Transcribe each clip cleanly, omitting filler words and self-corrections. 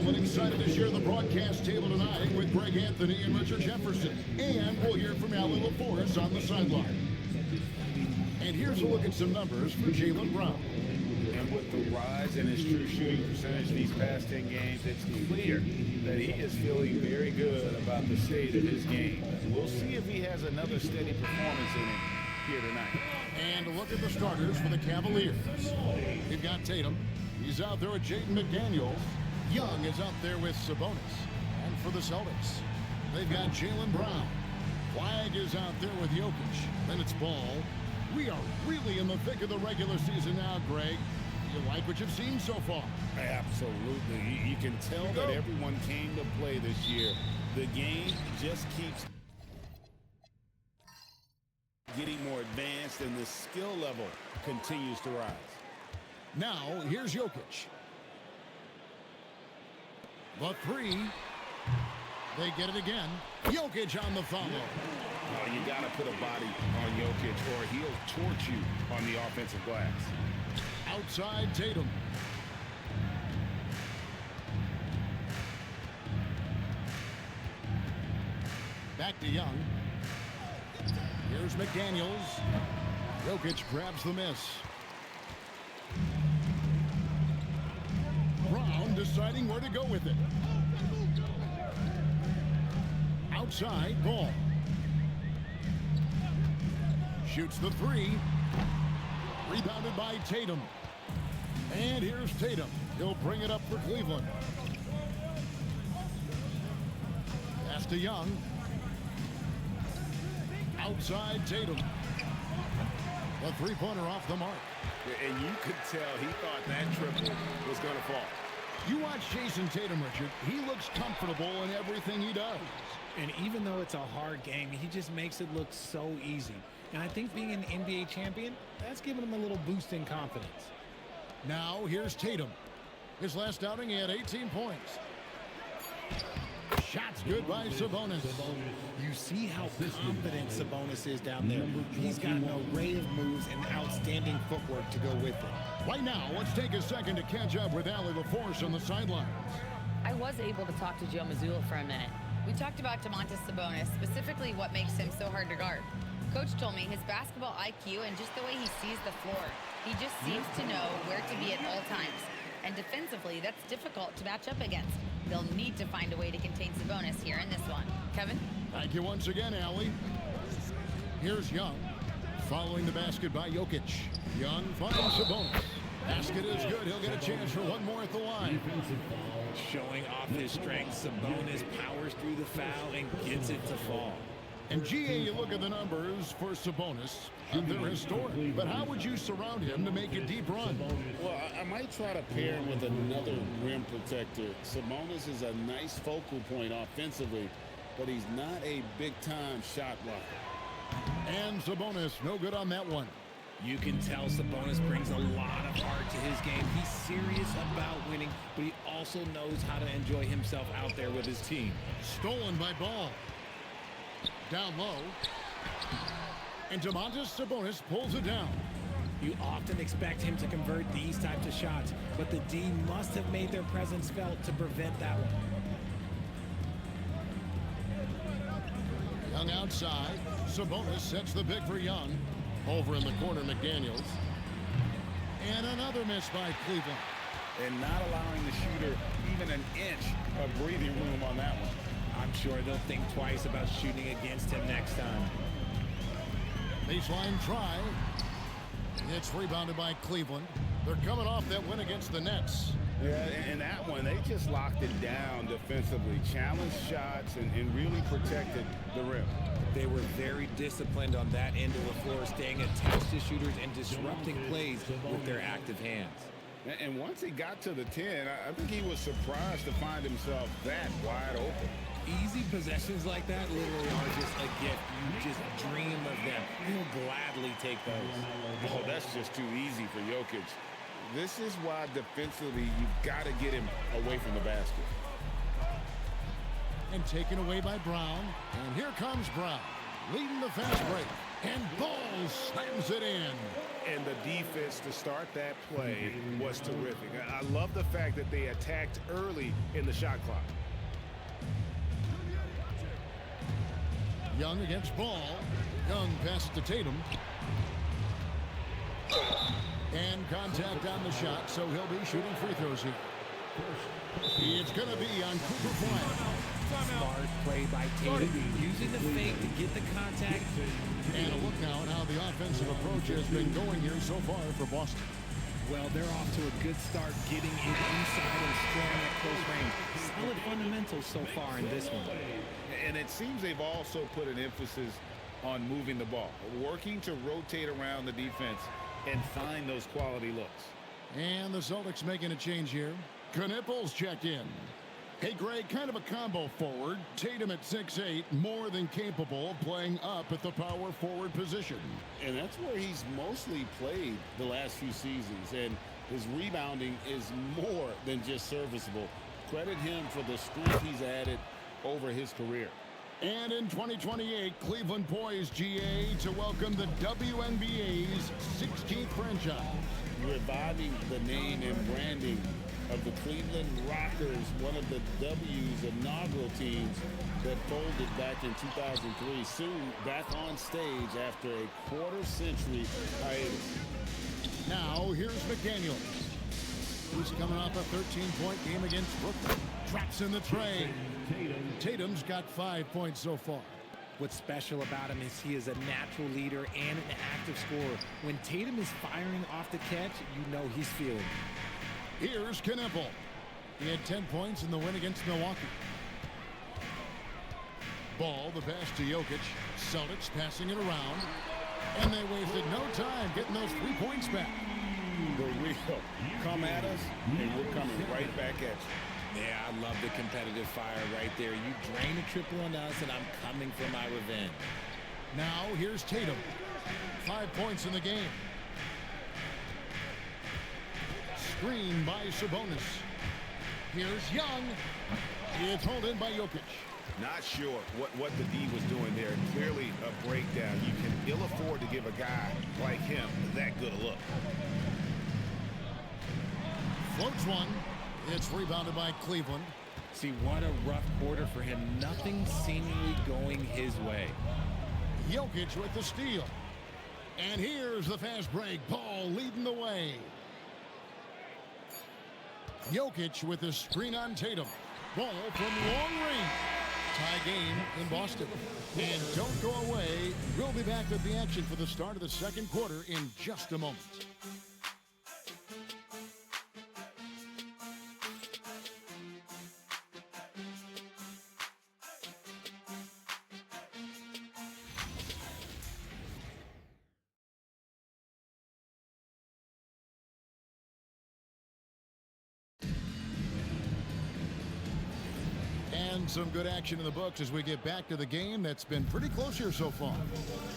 gentlemen, excited to share the broadcast table tonight with Greg Anthony and Richard Jefferson. And we'll hear from Allie LaForce on the sideline. And here's a look at some numbers for Jaylen Brown. And with the rise in his true shooting percentage these past 10 games, it's clear that he is feeling very good about the state of his game. We'll see if he has another steady performance in him here tonight. And a look at the starters for the Cavaliers. We've got Tatum. He's out there with Jaden McDaniels. Young is out there with Sabonis. And for the Celtics, they've got Jaylen Brown. Flagg is out there with Jokic. Then it's Ball. We are really in the thick of the regular season now, Greg. You like what you've seen so far? Absolutely. You can tell that everyone came to play this year. The game just keeps getting more advanced, and the skill level continues to rise. Now, here's Jokic. The three. They get it again. Jokic on the follow. Oh, you got to put a body on Jokic, or he'll torch you on the offensive glass. Outside Tatum. Back to Young. Here's McDaniels. Jokic grabs the miss. Brown deciding where to go with it. Outside, Ball. Shoots the three. Rebounded by Tatum. And here's Tatum. He'll bring it up for Cleveland. Pass to Young. Outside Tatum. The three-pointer off the mark. And you could tell he thought that triple was going to fall. You watch Jason Tatum, Richard. He looks comfortable in everything he does. And even though it's a hard game, he just makes it look so easy. And I think being an NBA champion, that's given him a little boost in confidence. Now, here's Tatum. His last outing, he had 18 points. Shots good by Sabonis. You see how confident Sabonis is down there. He's got an array of moves and outstanding footwork to go with it. Right now, let's take a second to catch up with Allie LaForce on the sidelines. I was able to talk to Joe Mazzulla for a minute. We talked about Domantas Sabonis, specifically what makes him so hard to guard. Coach told me his basketball IQ and just the way he sees the floor. He just seems to know where to be at all times. And defensively, that's difficult to match up against. They'll need to find a way to contain Sabonis here in this one. Kevin? Thank you once again, Allie. Here's Young. Following the basket by Jokic. Young finds Sabonis. Basket is good. He'll get a chance for one more at the line. Showing off his strength, Sabonis powers through the foul and gets it to fall. And GA, you look at the numbers for Sabonis. They're historic. But how would you surround him to make a deep run? Well, I might try to pair him with another rim protector. Sabonis is a nice focal point offensively, but he's not a big-time shot blocker. And Sabonis, no good on that one. You can tell Sabonis brings a lot of heart to his game. He's serious about winning, but he also knows how to enjoy himself out there with his team. Stolen by Ball. Down low. And Domantas Sabonis pulls it down. You often expect him to convert these types of shots, but the D must have made their presence felt to prevent that one. Young outside. Sabonis sets the pick for Young. Over in the corner, McDaniels. And another miss by Cleveland. And not allowing the shooter even an inch of breathing room on that one. I'm sure they'll think twice about shooting against him next time. Baseline try. It's rebounded by Cleveland. They're coming off that win against the Nets. Yeah, and that one, they just locked it down defensively. Challenged shots and really protected the rim. They were very disciplined on that end of the floor, staying attached to shooters and disrupting plays with their active hands. And once he got to the 10, I think he was surprised to find himself that wide open. Easy possessions like that literally are just a gift. You just dream of them. He'll gladly take those. Oh, that's just too easy for Jokic. This is why defensively you've got to get him away from the basket. And taken away by Brown. And here comes Brown, leading the fast break. And Ball slams it in. And the defense to start that play was terrific. I love the fact that they attacked early in the shot clock. Young against Ball. Young passes to Tatum. And contact on the shot, so he'll be shooting free throws here. It's going to be on Cooper Flying. Smart play by Tatum, using the fake to get the contact. And a look now at how the offensive approach has been going here so far for Boston. Well, they're off to a good start getting it inside and scoring at close range. Solid fundamentals so far in this one. And it seems they've also put an emphasis on moving the ball, working to rotate around the defense and find those quality looks. And the Celtics making a change here. Knipples checked in. Hey, Greg, kind of a combo forward. Tatum at 6'8", more than capable of playing up at the power forward position. And that's where he's mostly played the last few seasons. And his rebounding is more than just serviceable. Credit him for the strength he's added over his career. And in 2028, Cleveland poised, GA, to welcome the WNBA's 16th franchise. Reviving the name and branding of the Cleveland Rockers, one of the W's inaugural teams that folded back in 2003, soon back on stage after a quarter-century hiatus. Now, here's McDaniel. He's coming off a 13-point game against Brooklyn. Drops in the tray. Tatum's got 5 points so far. What's special about him is he is a natural leader and an active scorer. When Tatum is firing off the catch, you know he's feeling it. Here's Knippel. He had 10 points in the win against Milwaukee. Ball, the pass to Jokic. Celtics passing it around. And they wasted no time getting those 3 points back. The real come at us, and we're coming right back at you. Yeah, I love the competitive fire right there. You drain a triple on us, and I'm coming for my revenge. Now, here's Tatum. 5 points in the game. Screen by Sabonis. Here's Young. It's hauled in by Jokic. Not sure what the D was doing there. Clearly a breakdown. You can ill afford to give a guy like him that good a look. Floats one. It's rebounded by Cleveland. See, what a rough quarter for him. Nothing seemingly going his way. Jokic with the steal. And here's the fast break. Ball leading the way. Jokic with the screen on Tatum. Ball from long range. Tie game in Boston. And don't go away. We'll be back with the action for the start of the second quarter in just a moment. And some good action in the books as we get back to the game that's been pretty close here so far.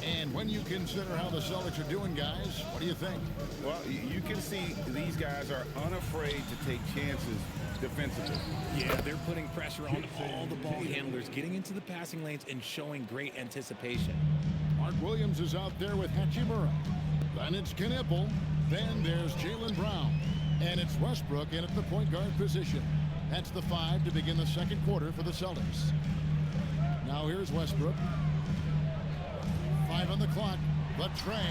And when you consider how the Celtics are doing, guys, what do you think? Well, you can see these guys are unafraid to take chances defensively. Yeah, they're putting pressure on all the ball handlers, getting into the passing lanes and showing great anticipation. Mark Williams is out there with Hachimura. Then it's Knippel. Then there's Jaylen Brown. And it's Westbrook in at the point guard position. That's the 5 to begin the second quarter for the Celtics. Now here's Westbrook. 5 on the clock. The tray.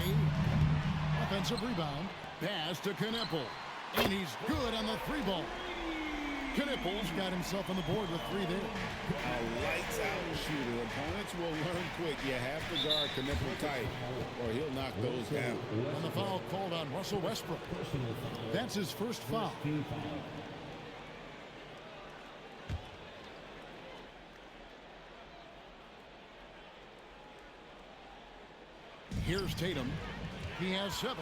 Offensive rebound. Pass to Knippel. And he's good on the 3-ball. Knippel's got himself on the board with 3 there. A lights-out shooter. Opponents will learn quick. You have to guard Knippel tight, or he'll knock those down. And the foul called on Russell Westbrook. That's his first foul. Here's Tatum. He has 7.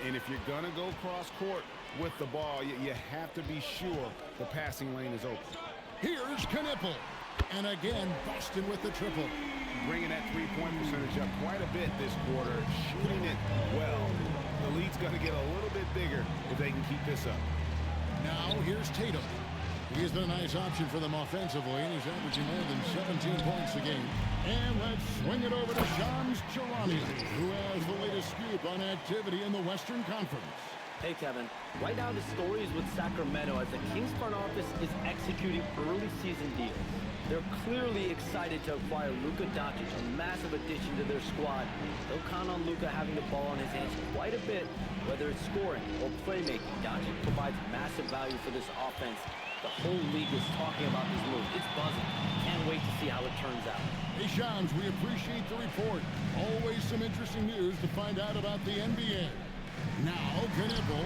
And if you're going to go cross-court with the ball, you have to be sure the passing lane is open. Here's Knippel. And again, Boston with the triple. Bringing that three-point percentage up quite a bit this quarter, shooting it well. The lead's going to get a little bit bigger if they can keep this up. Now here's Tatum. He's been a nice option for them offensively, and he's averaging more than 17 points a game. And let's swing it over to Shams Charania, who has the latest scoop on activity in the Western Conference. Hey, Kevin. Right now, the story is with Sacramento as the Kings front office is executing early season deals. They're clearly excited to acquire Luka Doncic, a massive addition to their squad. They'll count on Luka having the ball in his hands quite a bit, whether it's scoring or playmaking. Doncic provides massive value for this offense. The whole league is talking about this move. It's buzzing. Can't wait to see how it turns out. Hey, Shams, we appreciate the report. Always some interesting news to find out about the NBA. Now, Knippel,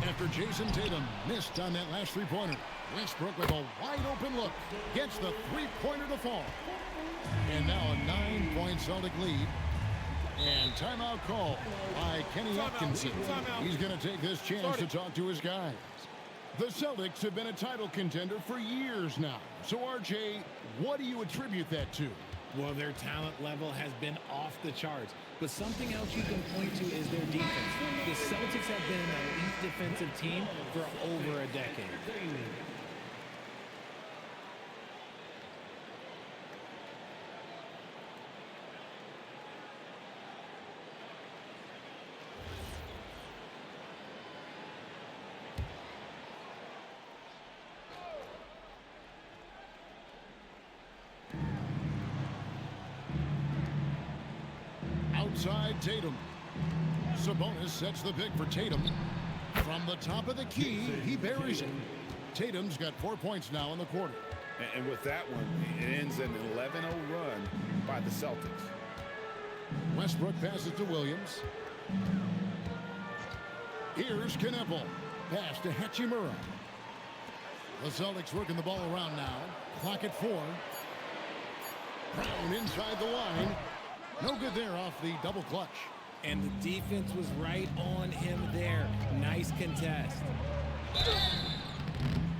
after Jason Tatum missed on that last three-pointer. Westbrook with a wide-open look. Gets the three-pointer to fall. And now a 9-point Celtic lead. And timeout call by Kenny Atkinson. He's going to take this chance to talk to his guys. The Celtics have been a title contender for years now. So, RJ, what do you attribute that to? Well, their talent level has been off the charts. But something else you can point to is their defense. The Celtics have been an elite defensive team for over a decade. Outside Tatum. Sabonis sets the pick for Tatum. From the top of the key, he buries it. Tatum's got 4 points now in the quarter. And with that one, it ends an 11-0 run by the Celtics. Westbrook passes to Williams. Here's Knippel. Pass to Hachimura. The Celtics working the ball around now. Clock at 4. Brown inside the line. No good there off the double clutch. And the defense was right on him there. Nice contest.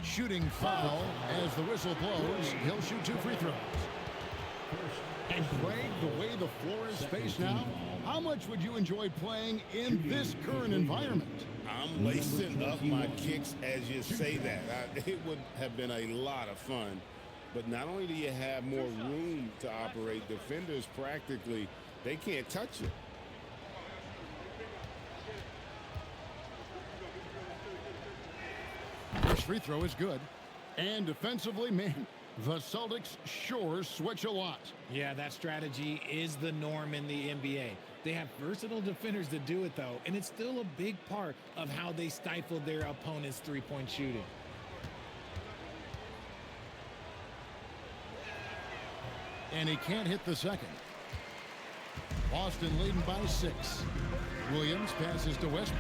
Shooting foul as the whistle blows. He'll shoot 2 free throws. And Craig, the way the floor is spaced now, how much would you enjoy playing in this current environment? I'm lacing up my kicks as you say that. It would have been a lot of fun. But not only do you have more room to operate, defenders practically, they can't touch you. First free throw is good. And defensively, man, the Celtics sure switch a lot. Yeah, that strategy is the norm in the NBA. They have versatile defenders to do it, though, and it's still a big part of how they stifle their opponent's three-point shooting. And he can't hit the second. Boston leading by 6. Williams passes to Westbrook.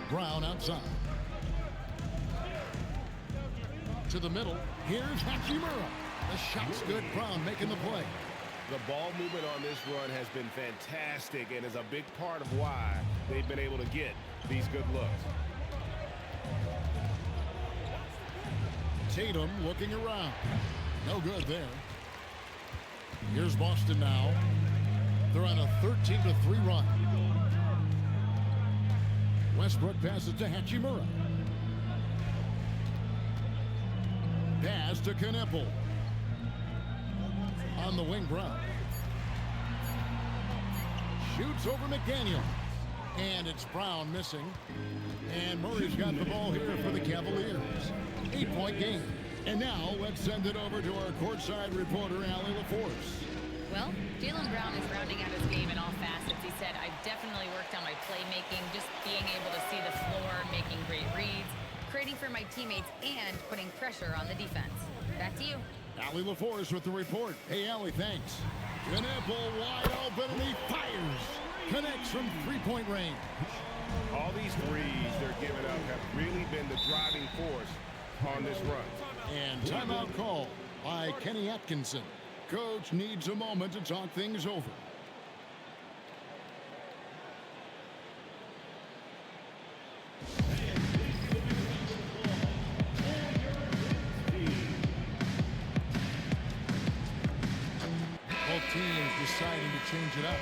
Brown outside. To the middle. Here's Hachimura. The shot's good. Brown making the play. The ball movement on this run has been fantastic and is a big part of why they've been able to get these good looks. Tatum looking around. No good there. Here's Boston now. They're on a 13-3 run. Westbrook passes to Hachimura. Pass to Knippel. On the wing, Brown. Shoots over McDaniel. And it's Brown missing. And Murray's got the ball here for the Cavaliers. 8-point game. And now let's send it over to our courtside reporter, Allie LaForce. Well, Jaylen Brown is rounding out his game in all facets. He said, I've definitely worked on my playmaking, just being able to see the floor, making great reads, creating for my teammates, and putting pressure on the defense. Back to you. Allie LaForce with the report. Hey, Allie, thanks. Knippel wide open, and he fires. Connects from three-point range. All these threes they're giving up have really been the driving force on this run. And timeout call by Kenny Atkinson. Coach needs a moment to talk things over. Both teams deciding to change it up.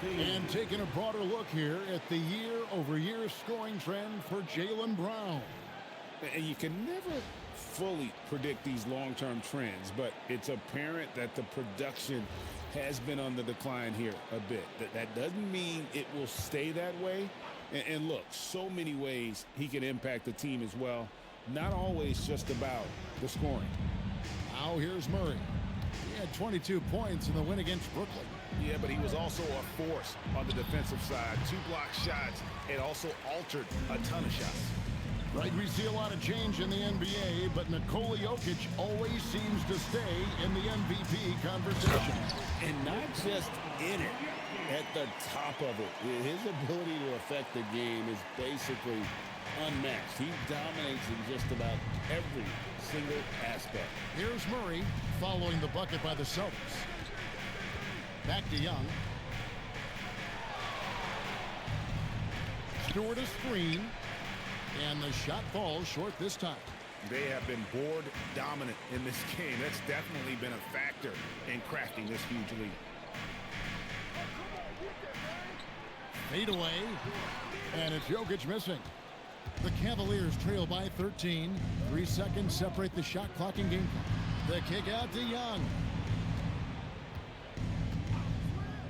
And taking a broader look here at the year-over-year scoring trend for Jaylen Brown. And you can never fully predict these long-term trends, but it's apparent that the production has been on the decline here a bit. That doesn't mean it will stay that way. And look, so many ways he can impact the team as well. Not always just about the scoring. Now here's Murray. He had 22 points in the win against Brooklyn. Yeah, but he was also a force on the defensive side. 2 block shots and also altered a ton of shots. Right, we see a lot of change in the NBA, but Nikola Jokic always seems to stay in the MVP conversation. And not just in it, at the top of it. His ability to affect the game is basically unmatched. He dominates in just about every single aspect. Here's Murray following the bucket by the Celtics. Back to Young. Stewart a screen. And the shot falls short this time. They have been board dominant in this game. That's definitely been a factor in crafting this huge lead. Fade away. And it's Jokic missing. The Cavaliers trail by 13. 3 seconds separate the shot clock and game clock. The kick out to Young.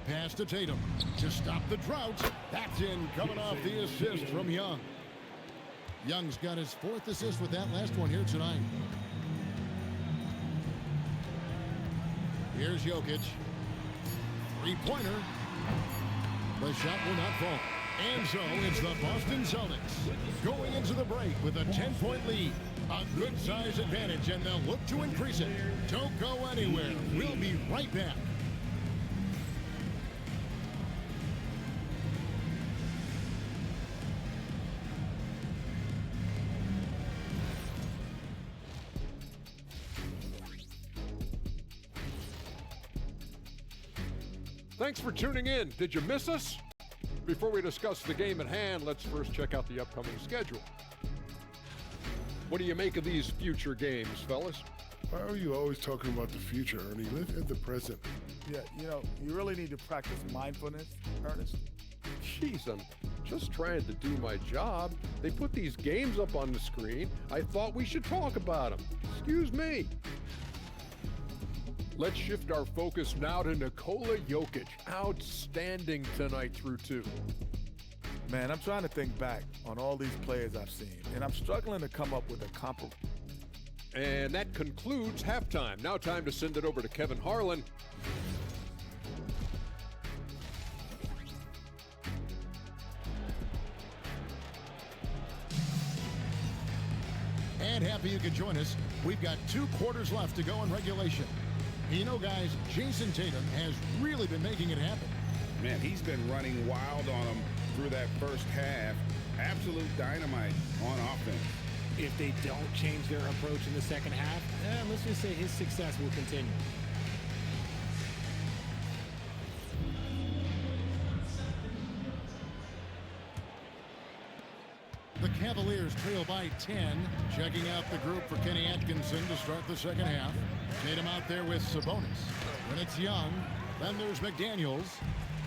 Pass to Tatum to stop the drought. That's in, coming off the assist from Young. Young's got his 4th assist with that last one here tonight. Here's Jokic. 3-pointer. The shot will not fall. And so it's the Boston Celtics going into the break with a 10-point lead. A good size advantage, and they'll look to increase it. Don't go anywhere. We'll be right back. Thanks for tuning in. Did you miss us? Before we discuss the game at hand, let's first check out the upcoming schedule. What do you make of these future games, fellas? Why are you always talking about the future, Ernie? Live in the present. Yeah, you really need to practice mindfulness, Ernest. Jeez, I'm just trying to do my job. They put these games up on the screen. I thought we should talk about them. Excuse me. Let's shift our focus now to Nikola Jokic. Outstanding tonight through 2. Man, I'm trying to think back on all these players I've seen, and I'm struggling to come up with a comparable. And that concludes halftime. Now time to send it over to Kevin Harlan. And happy you could join us. We've got 2 quarters left to go in regulation. You know, guys, Jason Tatum has really been making it happen. Man, he's been running wild on them through that first half. Absolute dynamite on offense. If they don't change their approach in the second half, let's just say his success will continue. The Cavaliers trail by 10. Checking out the group for Kenny Atkinson to start the second half. Tatum out there with Sabonis. When it's Young, then there's McDaniels.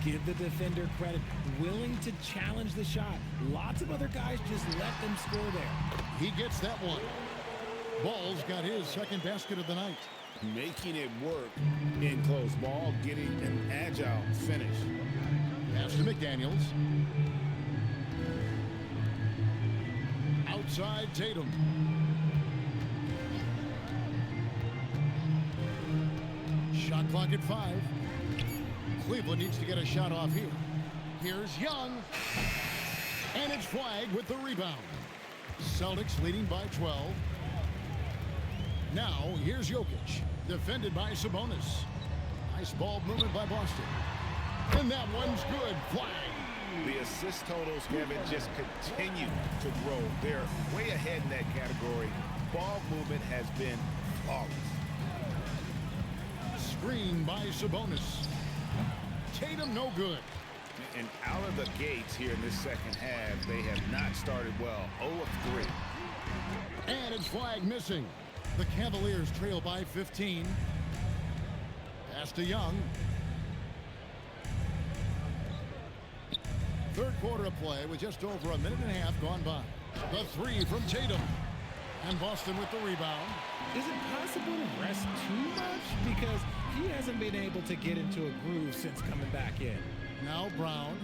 Give the defender credit. Willing to challenge the shot. Lots of other guys just let them score there. He gets that one. Ball's got his second basket of the night. Making it work in close ball, getting an agile finish. Pass to McDaniels. Outside Tatum. Shot clock at 5. Cleveland needs to get a shot off here. Here's Young. And it's flagged with the rebound. Celtics leading by 12. Now, here's Jokic. Defended by Sabonis. Nice ball movement by Boston. And that one's good. Flag. The assist totals, Kevin, just continue to grow. They're way ahead in that category. Ball movement has been flawless. Screen by Sabonis. Tatum no good. And out of the gates here in this second half, they have not started well. 0 of 3. And it's flag missing. The Cavaliers trail by 15. Pass to Young. Third quarter of play with just over a minute and a half gone by. The three from Tatum. And Boston with the rebound. Is it possible to rest too much? Because he hasn't been able to get into a groove since coming back in. Now Brown.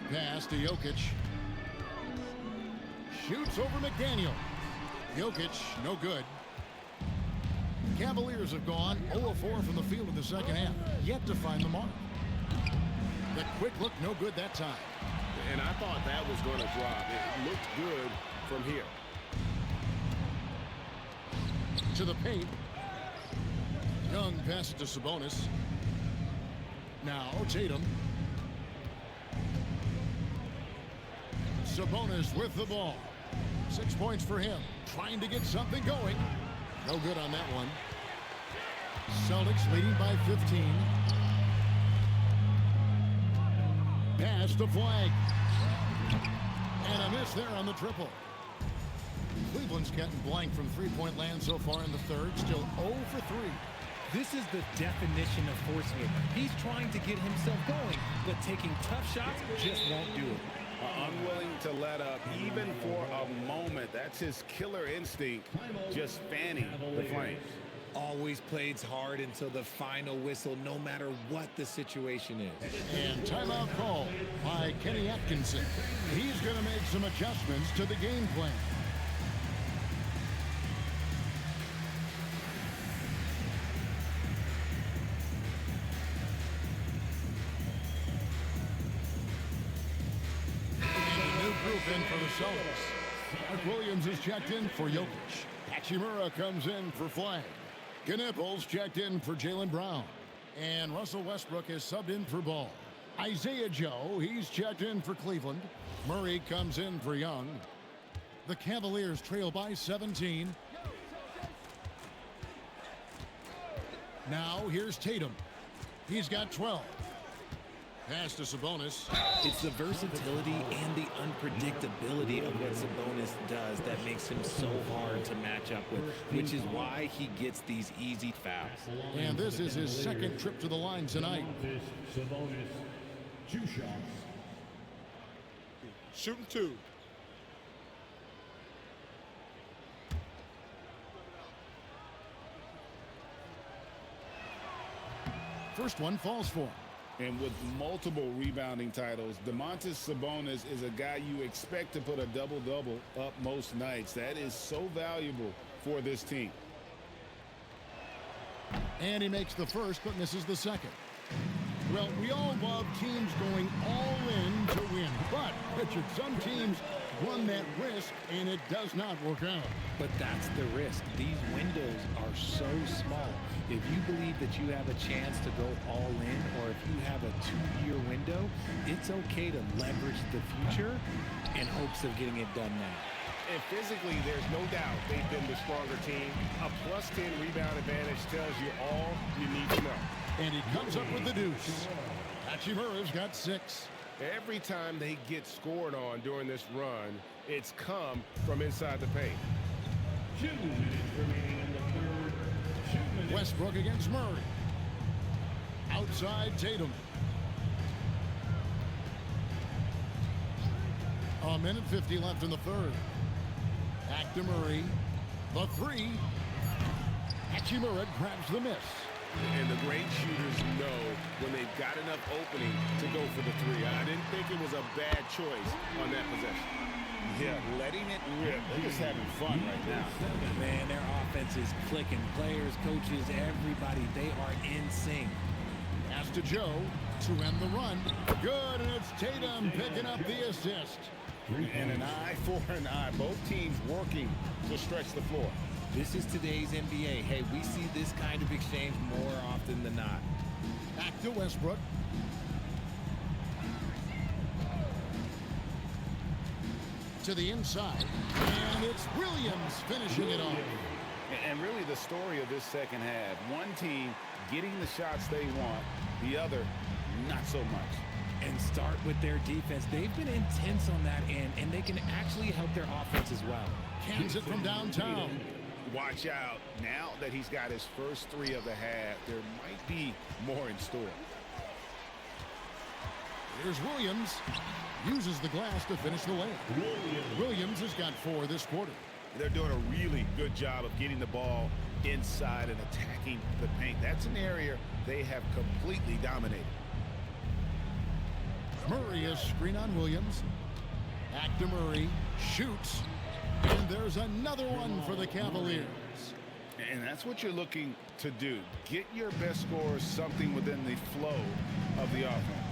Pass to Jokic. Shoots over McDaniel. Jokic, no good. Cavaliers have gone 0 of 4 from the field in the second half. Yet to find the mark. The quick look, no good that time. And I thought that was going to drop. It looked good from here. To the paint. Young passes to Sabonis. Now Tatum. Sabonis with the ball. 6 points for him. Trying to get something going. No good on that one. Celtics leading by 15. Pass to Flag. And a miss there on the triple. Cleveland's getting blank from three-point land so far in the third. Still 0 for 3. This is the definition of forcing it. He's trying to get himself going, but taking tough shots just won't do it. Unwilling to let up even for a moment. That's his killer instinct, just fanning the flames. Always plays hard until the final whistle, no matter what the situation is. And timeout call by Kenny Atkinson. He's going to make some adjustments to the game plan. In for the Celtics. Mark Williams is checked in for Jokic. Hachimura comes in for Flag. Knipples checked in for Jaylen Brown. And Russell Westbrook is subbed in for Ball. Isaiah Joe, he's checked in for Cleveland. Murray comes in for Young. The Cavaliers trail by 17. Now here's Tatum. He's got 12. Pass to Sabonis. It's the versatility and the unpredictability of what Sabonis does that makes him so hard to match up with, which is why he gets these easy fouls. And this is his second trip to the line tonight. Sabonis, 2 shots. Shooting 2. First one falls for him. And with multiple rebounding titles, Domantas Sabonis is a guy you expect to put a double-double up most nights. That is so valuable for this team. And he makes the first, but misses the second. Well, we all love teams going all in to win. But, Richard, some teams run that risk, and it does not work out. But that's the risk. These windows are so small. If you believe that you have a chance to go all in, or if you have a 2-year window, it's okay to leverage the future in hopes of getting it done now. And physically, there's no doubt they've been the stronger team. A +10 rebound advantage tells you all you need to know. And he comes up with the deuce. Hachimura's got 6. Every time they get scored on during this run, it's come from inside the paint. 2 minutes remaining in the third. 2 minutes. Westbrook against Murray. Outside Tatum. A minute 50 left in the third. Back to Murray. The 3. Hachimura grabs the miss. And the great shooters know when they've got enough opening to go for the 3. I didn't think it was a bad choice on that possession. Yeah, letting it rip. They're just having fun right now. Man, their offense is clicking. Players, coaches, everybody, they are in sync. Pass to Joe to end the run. Good, and it's Tatum picking up the assist. And an eye for an eye. Both teams working to stretch the floor. This is today's NBA. Hey, we see this kind of exchange more often than not. Back to Westbrook. To the inside. And it's Williams finishing it off. And really the story of this second half. One team getting the shots they want, the other not so much. And start with their defense. They've been intense on that end, and they can actually help their offense as well. Cans it from downtown. Watch out. Now that he's got his first 3 of the half, there might be more in store. Here's Williams. Uses the glass to finish the layup. Williams has got 4 this quarter. They're doing a really good job of getting the ball inside and attacking the paint. That's an area they have completely dominated. Murray is screen on Williams. Back to Murray. Shoots. And there's another one for the Cavaliers. And that's what you're looking to do. Get your best scorers something within the flow of the offense.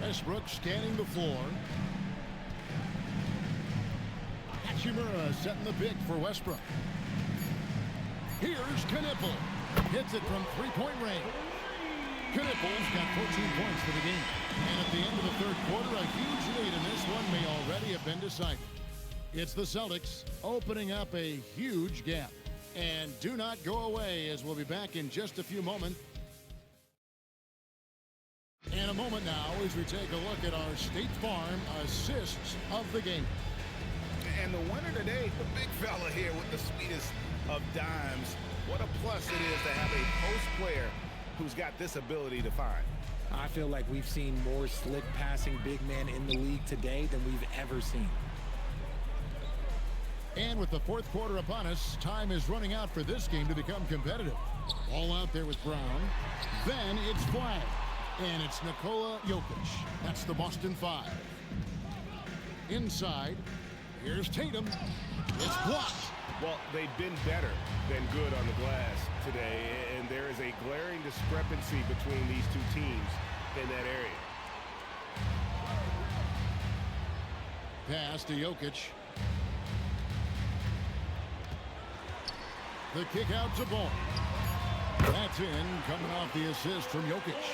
Westbrook scanning the floor. Hachimura setting the pick for Westbrook. Here's Knippel. Hits it from three-point range. Knippel's got 14 points for the game. And at the end of the third quarter, a huge lead, and this one may already have been decided. It's the Celtics opening up a huge gap. And do not go away, as we'll be back in just a few moments. In a moment now, as we take a look at our State Farm assists of the game. And the winner today, the big fella here with the sweetest of dimes. What a plus it is to have a post player who's got this ability to find. I feel like we've seen more slick passing big men in the league today than we've ever seen. And with the fourth quarter upon us, time is running out for this game to become competitive. All out there with Brown. Then it's flag. And it's Nikola Jokic. That's the Boston 5. Inside, here's Tatum. It's blocked. Well, they've been better than good on the glass today, and there is a glaring discrepancy between these two teams in that area. Pass to Jokic. The kick out to Ball. That's in, coming off the assist from Jokic.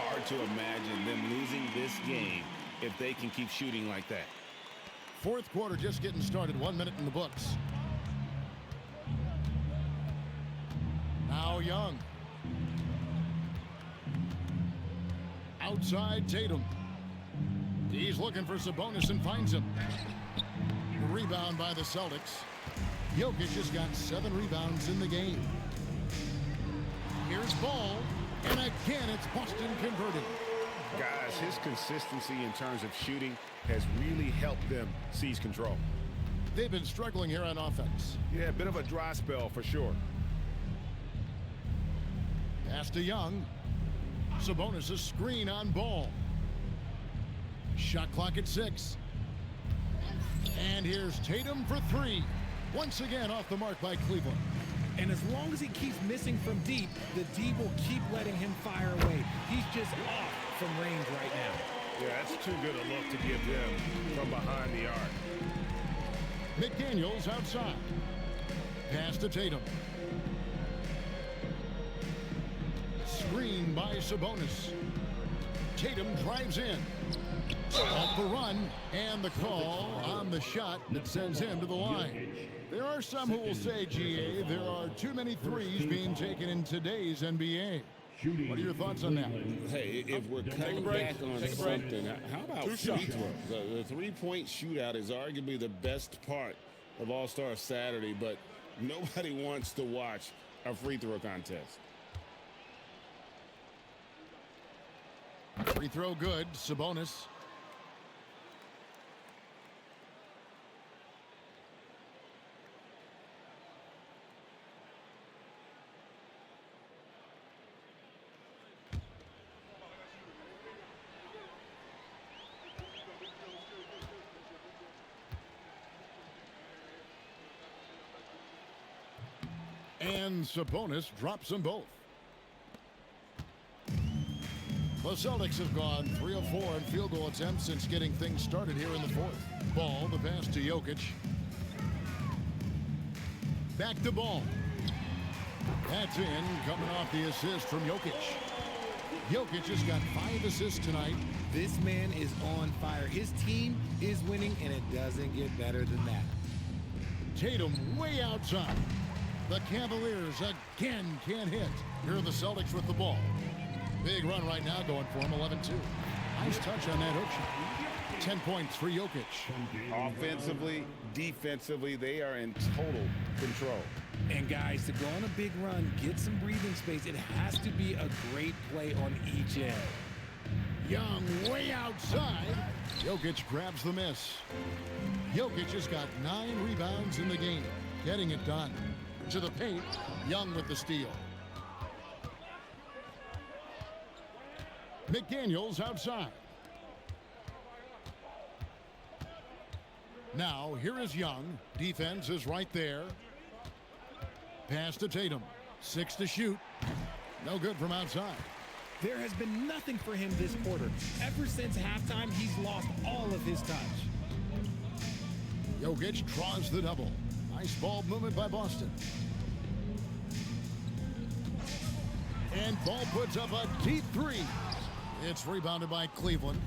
Hard to imagine them losing this game if they can keep shooting like that. Fourth quarter just getting started. 1 minute in the books. Now Young. Outside Tatum. He's looking for Sabonis and finds him. Rebound by the Celtics. Jokic has got 7 rebounds in the game. Here's Ball. And again, it's Boston converting. Guys, his consistency in terms of shooting has really helped them seize control. They've been struggling here on offense. Yeah, a bit of a dry spell for sure. Pass to Young. Sabonis a screen on Ball. Shot clock at 6. And here's Tatum for 3. Once again off the mark by Cleveland. And as long as he keeps missing from deep, the D will keep letting him fire away. He's just off from range right now. Yeah, that's too good a look to give them from behind the arc. McDaniels outside. Pass to Tatum. Screen by Sabonis. Tatum drives in. Off the run, and the call on the shot that sends him to the line. There are some who will say, GA, there are too many threes being taken in today's NBA. What are your thoughts on that? Hey, if we're cutting back on something, how about free throws? The three-point shootout is arguably the best part of All-Star Saturday, but nobody wants to watch a free throw contest. Free throw good, Sabonis. And Sabonis drops them both. The Celtics have gone 3 of 4 in field goal attempts since getting things started here in the fourth. Ball, the pass to Jokic. Back to Ball. That's in, coming off the assist from Jokic. Jokic has got 5 assists tonight. This man is on fire. His team is winning, and it doesn't get better than that. Tatum way outside. The Cavaliers again can't hit. Here are the Celtics with the ball. Big run right now going for him, 11-2. Nice touch on that hook shot. 10 points for Jokic. Offensively, defensively, they are in total control. And guys, to go on a big run, get some breathing space, it has to be a great play on each end. Young way outside. Jokic grabs the miss. Jokic has got 9 rebounds in the game, getting it done. To the paint, Young with the steal. McDaniels outside. Now, here is Young. Defense is right there. Pass to Tatum. 6 to shoot. No good from outside. There has been nothing for him this quarter. Ever since halftime, he's lost all of his touch. Jokic draws the double. Nice ball movement by Boston. And Ball puts up a deep 3. It's rebounded by Cleveland.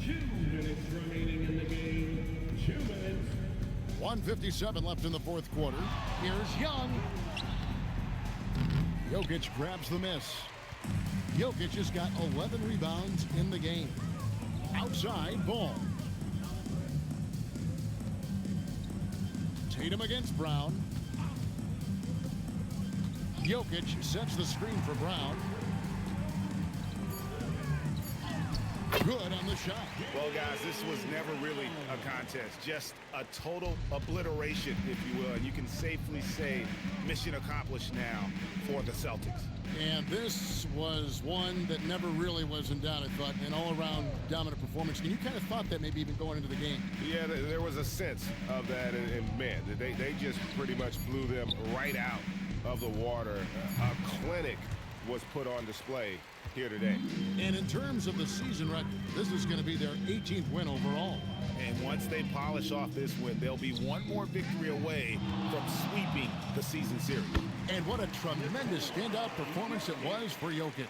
2 minutes remaining in the game. 2 minutes. 1:57 left in the fourth quarter. Here's Young. Jokic grabs the miss. Jokic has got 11 rebounds in the game. Outside, Ball. Tatum against Brown. Jokic sets the screen for Brown. Good on the shot. Well, guys, this was never really a contest, just a total obliteration, if you will. And you can safely say mission accomplished now for the Celtics. And this was one that never really was in doubt, I thought, an all-around dominant performance. And you kind of thought that maybe even going into the game. Yeah, there was a sense of that, and man, they just pretty much blew them right out of the water. A clinic was put on display here today. And in terms of the season record, this is going to be their 18th win overall. And once they polish off this win, they'll be one more victory away from sweeping the season series. And what a tremendous standout performance it was for Jokic.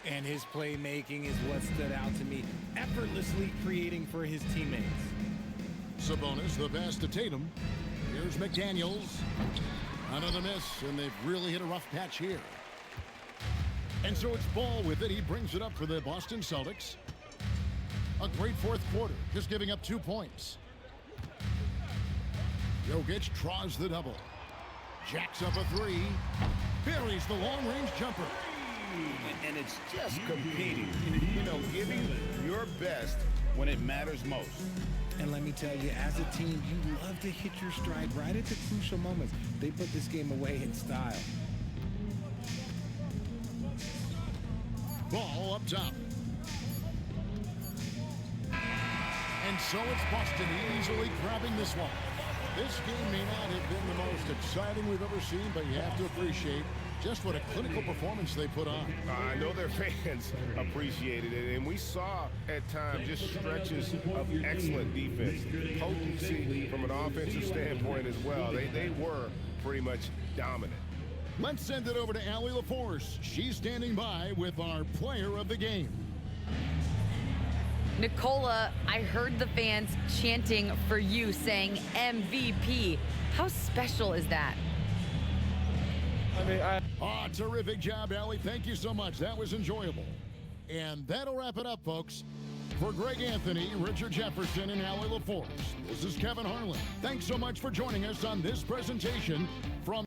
And his playmaking is what stood out to me, effortlessly creating for his teammates. Sabonis, the pass to Tatum. Here's McDaniels. Another miss, and they've really hit a rough patch here. And so it's Ball with it. He brings it up for the Boston Celtics. A great fourth quarter, just giving up 2 points. Jokic draws the double. Jacks up a 3. Buries the long-range jumper. And it's just competing. You know, giving your best when it matters most. And let me tell you, as a team, you love to hit your stride right at the crucial moments. They put this game away in style. Ball up top. And so it's Boston easily grabbing this one. This game may not have been the most exciting we've ever seen, but you have to appreciate just what a clinical performance they put on. I know their fans appreciated it, and we saw at times just stretches of excellent defense, potency from an offensive standpoint as well. They were pretty much dominant. Let's send it over to Allie LaForce. She's standing by with our player of the game. Nicola, I heard the fans chanting for you, saying MVP. How special is that? Terrific job, Allie. Thank you so much. That was enjoyable. And that'll wrap it up, folks. For Greg Anthony, Richard Jefferson, and Allie LaForce, this is Kevin Harlan. Thanks so much for joining us on this presentation from